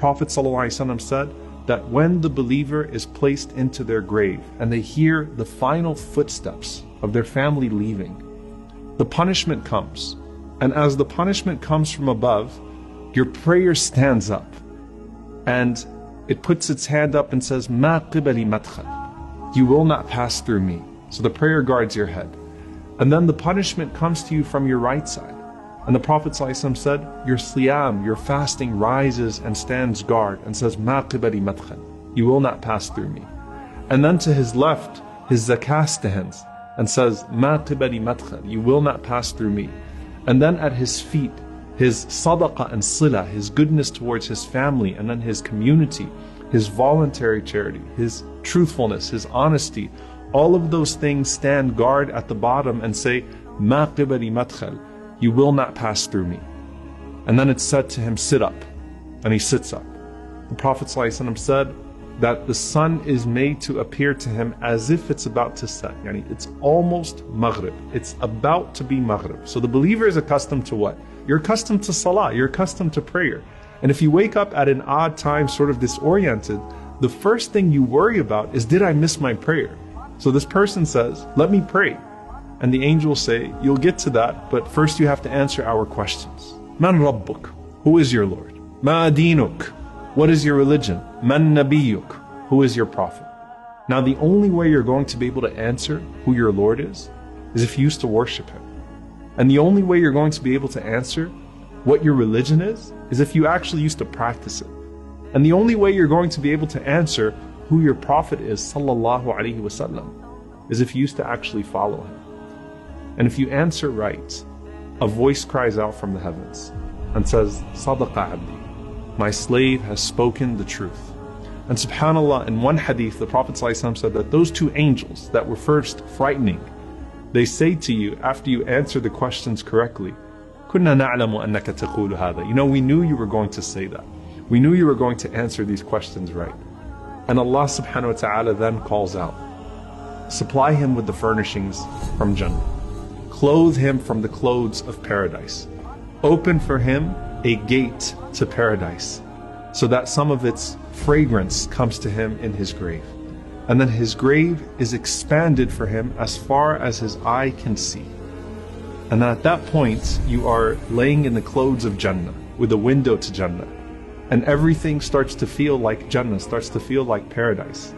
Prophet ﷺ said that when the believer is placed into their grave and they hear the final footsteps of their family leaving, the punishment comes. And as the punishment comes from above, your prayer stands up and it puts its hand up and says, "Ma qibali madkhal." You will not pass through me. So the prayer guards your head. And then the punishment comes to you from your right side. And the Prophet ﷺ said, your siyam, your fasting rises and stands guard and says, "Ma qibali madkhal." You will not pass through me. And then to his left, his zakah stands and says, "Ma qibali madkhal." You will not pass through me. And then at his feet, his sadaqah and sila, his goodness towards his family and then his community, his voluntary charity, his truthfulness, his honesty, all of those things stand guard at the bottom and say, "Ma qibali madkhal." You will not pass through me. And then it's said to him, "Sit up." And he sits up. The Prophet ﷺ said that the sun is made to appear to him as if it's about to set. Yani it's almost Maghrib. It's about to be Maghrib. So the believer is accustomed to what? You're accustomed to salah, you're accustomed to prayer. And if you wake up at an odd time, sort of disoriented, the first thing you worry about is, did I miss my prayer? So this person says, "Let me pray." And the angels say, "You'll get to that, but first you have to answer our questions. Man Rabbuk? Who is your Lord? Ma dinuk? What is your religion? Man Nabiyuk? Who is your prophet?" Now the only way you're going to be able to answer who your Lord is if you used to worship Him. And the only way you're going to be able to answer what your religion is if you actually used to practice it. And the only way you're going to be able to answer who your prophet is, sallallahu alaihi wasallam, is if you used to actually follow him. And if you answer right, a voice cries out from the heavens and says, "Sadaqa abdi, my slave has spoken the truth." And subhanAllah, in one hadith, the Prophet ﷺ said that those two angels that were first frightening, they say to you after you answer the questions correctly, "Kunna na'lamu annaka taqulu hadha." You know, we knew you were going to say that. We knew you were going to answer these questions right. And Allah subhanahu wa ta'ala then calls out, supply him with the furnishings from Jannah. Clothe him from the clothes of paradise. Open for him a gate to paradise, so that some of its fragrance comes to him in his grave. And then his grave is expanded for him as far as his eye can see. And then at that point, you are laying in the clothes of Jannah, with a window to Jannah. And everything starts to feel like Jannah, starts to feel like paradise.